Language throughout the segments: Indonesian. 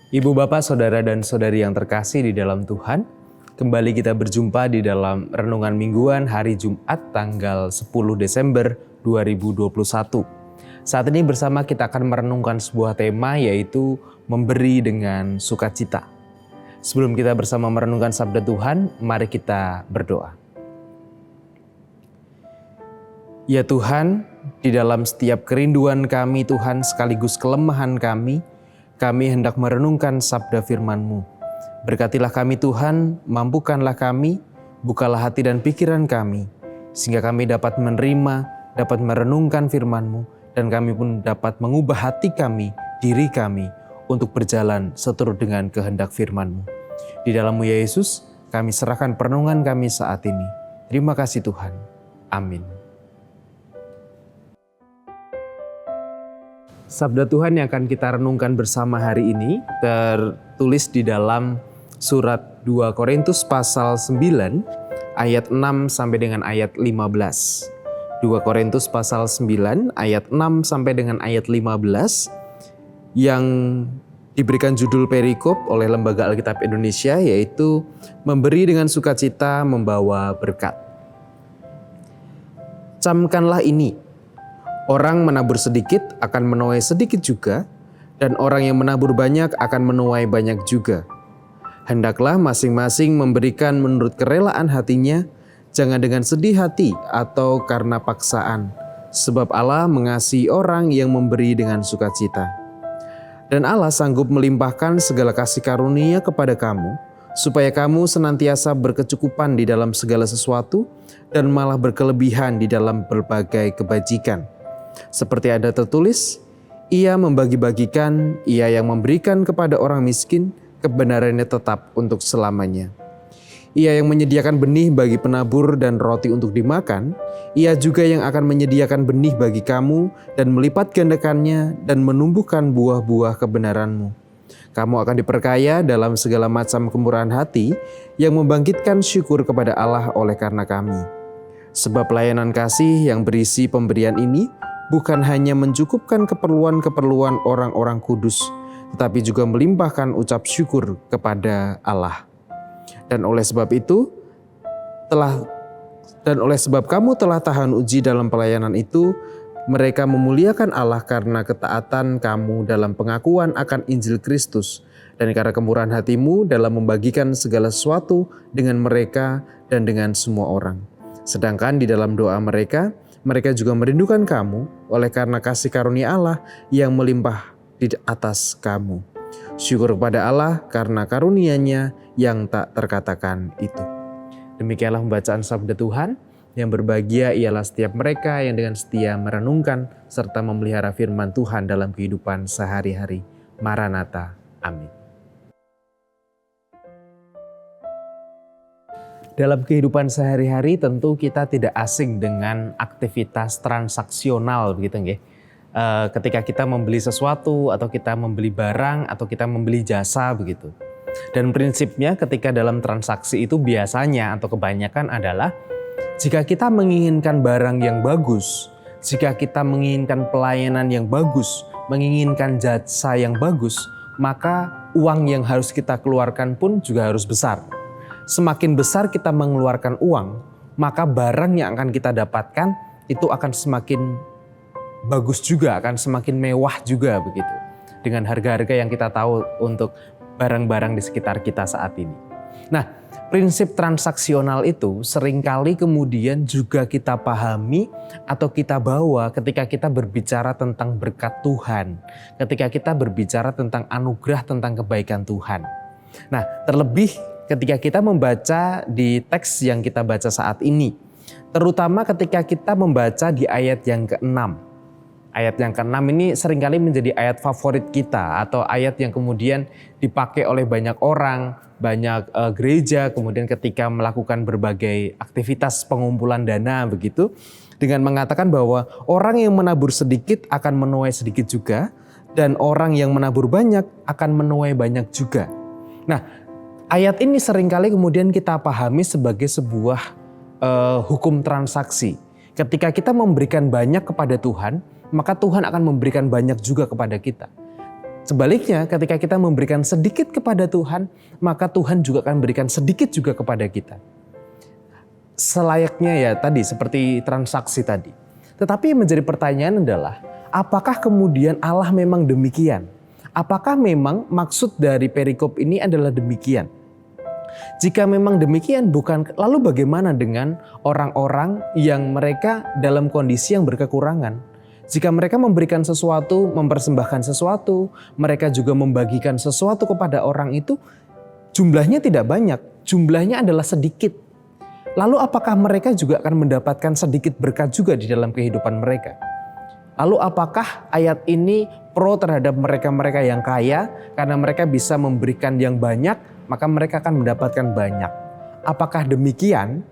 Ibu, Bapak, Saudara, dan Saudari yang terkasih di dalam Tuhan, kembali kita berjumpa di dalam Renungan Mingguan hari Jumat tanggal 10 Desember 2021. Saat ini bersama kita akan merenungkan sebuah tema, yaitu memberi dengan sukacita. Sebelum kita bersama merenungkan sabda Tuhan, mari kita berdoa. Ya Tuhan, di dalam setiap kerinduan kami Tuhan sekaligus kelemahan kami hendak merenungkan sabda firman-Mu. Berkatilah kami Tuhan, mampukanlah kami, bukalah hati dan pikiran kami, sehingga kami dapat menerima, dapat merenungkan firman-Mu, dan kami pun dapat mengubah hati kami, diri kami, untuk berjalan seturut dengan kehendak firman-Mu. Di dalam-Mu ya Yesus, kami serahkan perenungan kami saat ini. Terima kasih Tuhan. Amin. Sabda Tuhan yang akan kita renungkan bersama hari ini tertulis di dalam surat 2 Korintus pasal 9 ayat 6 sampai dengan ayat 15. 2 Korintus pasal 9 ayat 6 sampai dengan ayat 15 yang diberikan judul perikop oleh Lembaga Alkitab Indonesia, yaitu memberi dengan sukacita membawa berkat. Camkanlah ini. Orang menabur sedikit akan menuai sedikit juga, dan orang yang menabur banyak akan menuai banyak juga. Hendaklah masing-masing memberikan menurut kerelaan hatinya, jangan dengan sedih hati atau karena paksaan, sebab Allah mengasihi orang yang memberi dengan sukacita. Dan Allah sanggup melimpahkan segala kasih karunia kepada kamu, supaya kamu senantiasa berkecukupan di dalam segala sesuatu, dan malah berkelebihan di dalam berbagai kebajikan. Seperti ada tertulis, ia membagi-bagikan, ia yang memberikan kepada orang miskin, kebenarannya tetap untuk selamanya. Ia yang menyediakan benih bagi penabur dan roti untuk dimakan, ia juga yang akan menyediakan benih bagi kamu dan melipat gandakannya dan menumbuhkan buah-buah kebenaranmu. Kamu akan diperkaya dalam segala macam kemurahan hati yang membangkitkan syukur kepada Allah oleh karena kami. Sebab pelayanan kasih yang berisi pemberian ini bukan hanya mencukupkan keperluan-keperluan orang-orang kudus, tetapi juga melimpahkan ucap syukur kepada Allah. Dan oleh sebab kamu telah tahan uji dalam pelayanan itu, mereka memuliakan Allah karena ketaatan kamu dalam pengakuan akan Injil Kristus, dan karena kemurahan hatimu dalam membagikan segala sesuatu dengan mereka dan dengan semua orang. Sedangkan di dalam doa mereka juga merindukan kamu oleh karena kasih karunia Allah yang melimpah di atas kamu. Syukur kepada Allah karena karunia-Nya yang tak terkatakan itu. Demikianlah pembacaan sabda Tuhan. Yang berbahagia ialah setiap mereka yang dengan setia merenungkan serta memelihara firman Tuhan dalam kehidupan sehari-hari. Maranatha. Amin. Dalam kehidupan sehari-hari tentu kita tidak asing dengan aktivitas transaksional begitu nggih. Ketika kita membeli sesuatu atau kita membeli barang atau kita membeli jasa begitu. Dan prinsipnya ketika dalam transaksi itu biasanya atau kebanyakan adalah jika kita menginginkan barang yang bagus, jika kita menginginkan pelayanan yang bagus, menginginkan jasa yang bagus, maka uang yang harus kita keluarkan pun juga harus besar. Semakin besar kita mengeluarkan uang, maka barang yang akan kita dapatkan itu akan semakin bagus juga, akan semakin mewah juga begitu. Dengan harga-harga yang kita tahu untuk barang-barang di sekitar kita saat ini. Nah, prinsip transaksional itu seringkali kemudian juga kita pahami atau kita bawa ketika kita berbicara tentang berkat Tuhan, ketika kita berbicara tentang anugerah, tentang kebaikan Tuhan. Nah, terlebih ketika kita membaca di teks yang kita baca saat ini, terutama ketika kita membaca di ayat yang ke-6. Ayat yang ke-6 ini seringkali menjadi ayat favorit kita atau ayat yang kemudian dipakai oleh banyak orang, banyak gereja kemudian ketika melakukan berbagai aktivitas pengumpulan dana begitu, dengan mengatakan bahwa orang yang menabur sedikit akan menuai sedikit juga, dan orang yang menabur banyak akan menuai banyak juga. Nah, ayat ini seringkali kemudian kita pahami sebagai sebuah hukum transaksi. Ketika kita memberikan banyak kepada Tuhan, maka Tuhan akan memberikan banyak juga kepada kita. Sebaliknya, ketika kita memberikan sedikit kepada Tuhan, maka Tuhan juga akan berikan sedikit juga kepada kita. Selayaknya ya tadi, seperti transaksi tadi. Tetapi yang menjadi pertanyaan adalah, apakah kemudian Allah memang demikian? Apakah memang maksud dari perikop ini adalah demikian? Jika memang demikian, lalu bagaimana dengan orang-orang yang mereka dalam kondisi yang berkekurangan? Jika mereka memberikan sesuatu, mempersembahkan sesuatu, mereka juga membagikan sesuatu kepada orang itu, jumlahnya tidak banyak, jumlahnya adalah sedikit. Lalu apakah mereka juga akan mendapatkan sedikit berkat juga di dalam kehidupan mereka? Lalu apakah ayat ini pro terhadap mereka-mereka yang kaya karena mereka bisa memberikan yang banyak, maka mereka akan mendapatkan banyak? Apakah demikian?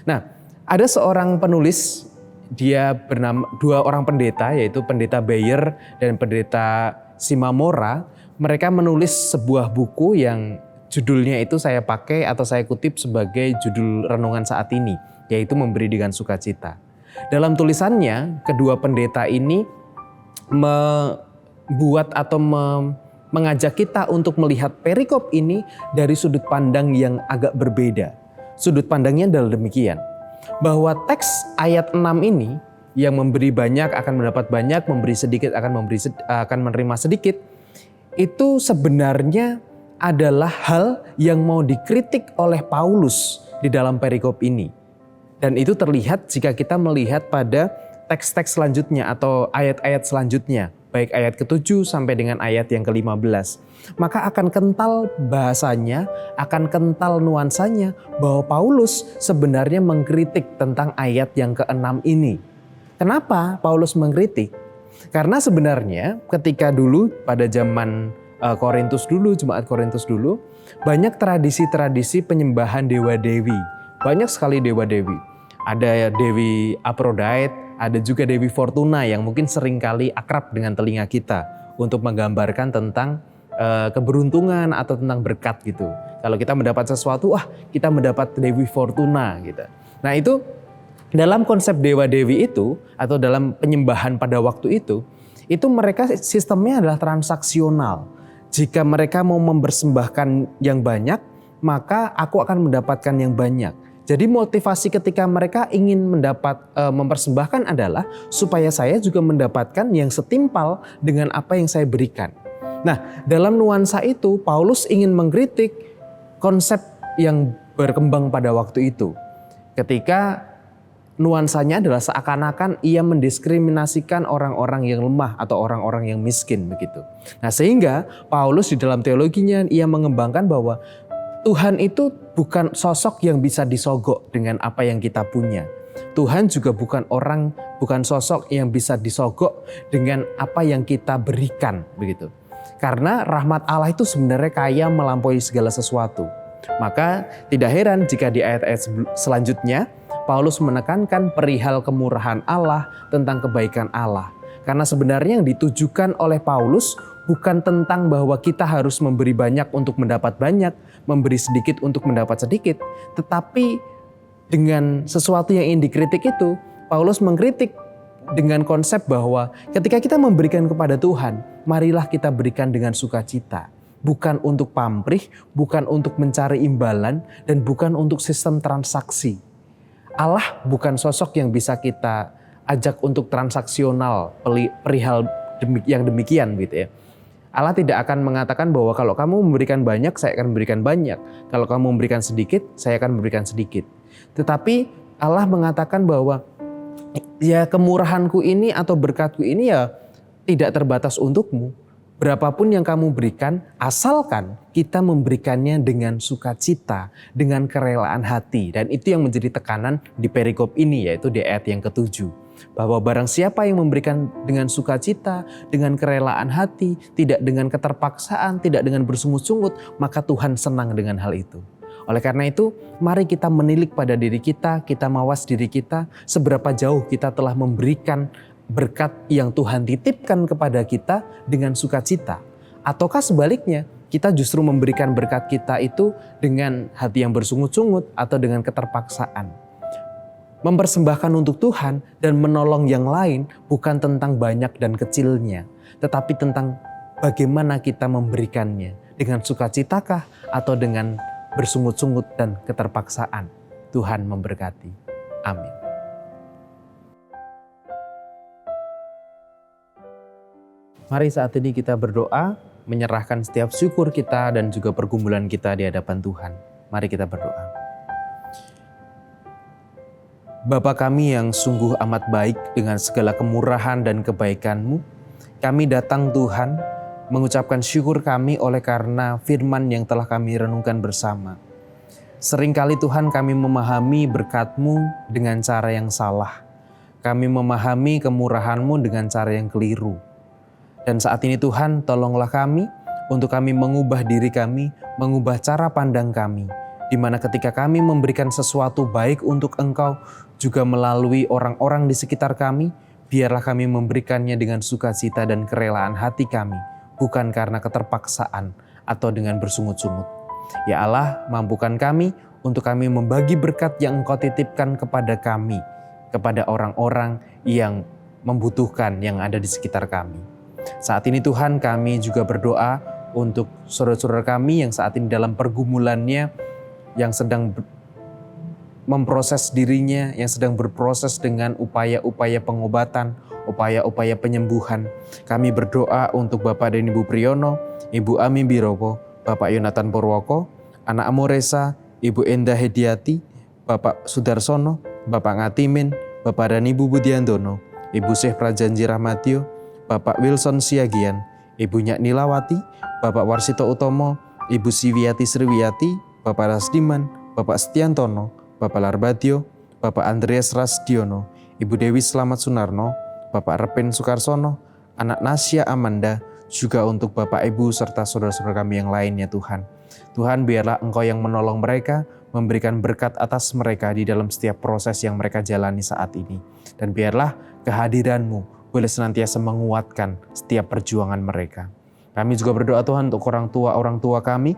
Nah, ada seorang penulis, dia bernama dua orang pendeta, yaitu pendeta Bayer dan pendeta Simamora. Mereka menulis sebuah buku yang judulnya itu saya pakai atau saya kutip sebagai judul renungan saat ini, yaitu Memberi dengan Sukacita. Dalam tulisannya, kedua pendeta ini membuat atau mengajak kita untuk melihat perikop ini dari sudut pandang yang agak berbeda. Sudut pandangnya adalah demikian, bahwa teks ayat 6 ini yang memberi banyak akan mendapat banyak, memberi sedikit akan menerima sedikit, itu sebenarnya adalah hal yang mau dikritik oleh Paulus di dalam perikop ini. Dan itu terlihat jika kita melihat pada teks-teks selanjutnya atau ayat-ayat selanjutnya, baik ayat ke-7 sampai dengan ayat yang ke-15. Maka akan kental bahasanya, akan kental nuansanya bahwa Paulus sebenarnya mengkritik tentang ayat yang ke-6 ini. Kenapa Paulus mengkritik? Karena sebenarnya ketika dulu pada zaman Korintus dulu, jemaat Korintus dulu, banyak tradisi-tradisi penyembahan dewa-dewi. Banyak sekali dewa-dewi. Ada Dewi Aphrodite, ada juga Dewi Fortuna yang mungkin seringkali akrab dengan telinga kita untuk menggambarkan tentang keberuntungan atau tentang berkat gitu. Kalau kita mendapat sesuatu, kita mendapat Dewi Fortuna gitu. Nah itu dalam konsep dewa-dewi itu atau dalam penyembahan pada waktu itu mereka sistemnya adalah transaksional. Jika mereka mau mempersembahkan yang banyak, maka aku akan mendapatkan yang banyak. Jadi motivasi ketika mereka ingin mempersembahkan adalah supaya saya juga mendapatkan yang setimpal dengan apa yang saya berikan. Nah, dalam nuansa itu Paulus ingin mengkritik konsep yang berkembang pada waktu itu. Ketika nuansanya adalah seakan-akan ia mendiskriminasikan orang-orang yang lemah atau orang-orang yang miskin begitu. Nah, sehingga Paulus di dalam teologinya ia mengembangkan bahwa Tuhan itu bukan sosok yang bisa disogok dengan apa yang kita punya. Tuhan juga bukan sosok yang bisa disogok dengan apa yang kita berikan begitu. Karena rahmat Allah itu sebenarnya kaya melampaui segala sesuatu. Maka tidak heran jika di ayat-ayat selanjutnya Paulus menekankan perihal kemurahan Allah tentang kebaikan Allah. Karena sebenarnya yang ditujukan oleh Paulus bukan tentang bahwa kita harus memberi banyak untuk mendapat banyak, memberi sedikit untuk mendapat sedikit. Tetapi dengan sesuatu yang ingin dikritik itu, Paulus mengkritik dengan konsep bahwa ketika kita memberikan kepada Tuhan, marilah kita berikan dengan sukacita. Bukan untuk pamrih, bukan untuk mencari imbalan, dan bukan untuk sistem transaksi. Allah bukan sosok yang bisa kita ajak untuk transaksional perihal yang demikian gitu ya. Allah tidak akan mengatakan bahwa kalau kamu memberikan banyak, saya akan memberikan banyak. Kalau kamu memberikan sedikit, saya akan memberikan sedikit. Tetapi Allah mengatakan bahwa ya kemurahanku ini atau berkatku ini ya tidak terbatas untukmu. Berapapun yang kamu berikan, asalkan kita memberikannya dengan sukacita, dengan kerelaan hati. Dan itu yang menjadi tekanan di perikop ini, yaitu di ayat yang ke-7. Bahwa barang siapa yang memberikan dengan sukacita, dengan kerelaan hati, tidak dengan keterpaksaan, tidak dengan bersungut-sungut, maka Tuhan senang dengan hal itu. Oleh karena itu, mari kita menilik pada diri kita mawas diri kita, seberapa jauh kita telah memberikan berkat yang Tuhan titipkan kepada kita dengan sukacita. Ataukah sebaliknya, kita justru memberikan berkat kita itu dengan hati yang bersungut-sungut atau dengan keterpaksaan. Mempersembahkan untuk Tuhan dan menolong yang lain bukan tentang banyak dan kecilnya, tetapi tentang bagaimana kita memberikannya, dengan sukacitakah atau dengan bersungut-sungut dan keterpaksaan. Tuhan memberkati. Amin. Mari saat ini kita berdoa, menyerahkan setiap syukur kita dan juga pergumulan kita di hadapan Tuhan. Mari kita berdoa. Bapa kami yang sungguh amat baik, dengan segala kemurahan dan kebaikan-Mu, kami datang Tuhan mengucapkan syukur kami oleh karena firman yang telah kami renungkan bersama. Seringkali Tuhan kami memahami berkat-Mu dengan cara yang salah. Kami memahami kemurahan-Mu dengan cara yang keliru. Dan saat ini Tuhan, tolonglah kami untuk kami mengubah diri kami, mengubah cara pandang kami, di mana ketika kami memberikan sesuatu baik untuk Engkau, juga melalui orang-orang di sekitar kami, biarlah kami memberikannya dengan sukacita dan kerelaan hati kami, bukan karena keterpaksaan atau dengan bersungut-sungut. Ya Allah, mampukan kami untuk kami membagi berkat yang Engkau titipkan kepada kami, kepada orang-orang yang membutuhkan yang ada di sekitar kami. Saat ini Tuhan, kami juga berdoa untuk saudara-saudara kami yang saat ini dalam pergumulannya, yang sedang memproses dirinya, yang sedang berproses dengan upaya-upaya pengobatan, upaya-upaya penyembuhan. Kami berdoa untuk Bapak dan Ibu Priyono, Ibu Ami Birowo, Bapak Yonatan Purwoko, Anak Amoresa, Ibu Endah Hediati, Bapak Sudarsono, Bapak Ngatimin, Bapak dan Ibu Budiandono, Ibu Syekh Prajanji Rahmatio, Bapak Wilson Siagian, Ibu Nyak Nilawati, Bapak Warsito Utomo, Ibu Siwiati Sriwiati, Bapak Rasdiman, Bapak Setiantono, Bapak Larbatio, Bapak Andreas Rasdiono, Ibu Dewi Slamet Sunarno, Bapak Repin Sukarsono, Anak Nasya Amanda, juga untuk Bapak Ibu serta saudara-saudara kami yang lainnya Tuhan. Tuhan, biarlah Engkau yang menolong mereka, memberikan berkat atas mereka di dalam setiap proses yang mereka jalani saat ini. Dan biarlah kehadiran-Mu boleh senantiasa menguatkan setiap perjuangan mereka. Kami juga berdoa Tuhan untuk orang tua kami.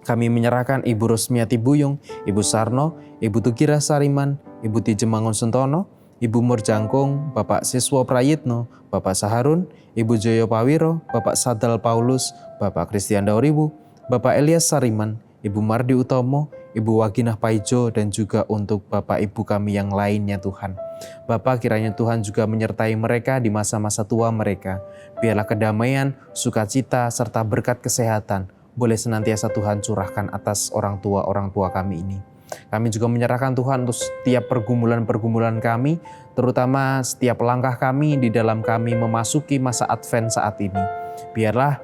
Kami menyerahkan Ibu Rusmiati Buyung, Ibu Sarno, Ibu Tukira Sariman, Ibu Tijemangun Sentono, Ibu Murjangkung, Bapak Siswo Prayitno, Bapak Saharun, Ibu Joyo Pawiro, Bapak Sadal Paulus, Bapak Christian Dauribu, Bapak Elias Sariman, Ibu Mardi Utomo, Ibu Waginah Paijo, dan juga untuk Bapak Ibu kami yang lainnya Tuhan. Bapa, kiranya Tuhan juga menyertai mereka di masa-masa tua mereka. Biarlah kedamaian, sukacita, serta berkat kesehatan boleh senantiasa Tuhan curahkan atas orang tua kami ini. Kami juga menyerahkan Tuhan untuk setiap pergumulan-pergumulan kami, terutama setiap langkah kami di dalam kami memasuki masa Advent saat ini. Biarlah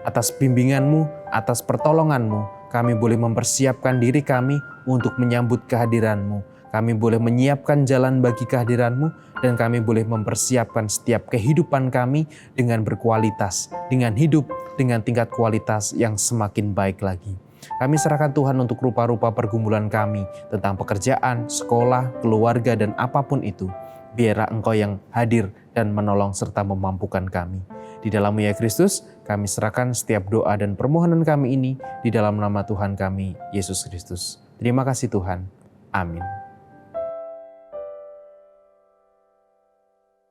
atas bimbingan-Mu, atas pertolongan-Mu, kami boleh mempersiapkan diri kami untuk menyambut kehadiran-Mu. Kami boleh menyiapkan jalan bagi kehadiran-Mu, dan kami boleh mempersiapkan setiap kehidupan kami dengan berkualitas, dengan hidup, dengan tingkat kualitas yang semakin baik lagi. Kami serahkan Tuhan untuk rupa-rupa pergumulan kami tentang pekerjaan, sekolah, keluarga, dan apapun itu. Biarlah Engkau yang hadir dan menolong serta memampukan kami. Di dalam-Mu ya Kristus, kami serahkan setiap doa dan permohonan kami ini di dalam nama Tuhan kami, Yesus Kristus. Terima kasih Tuhan. Amin.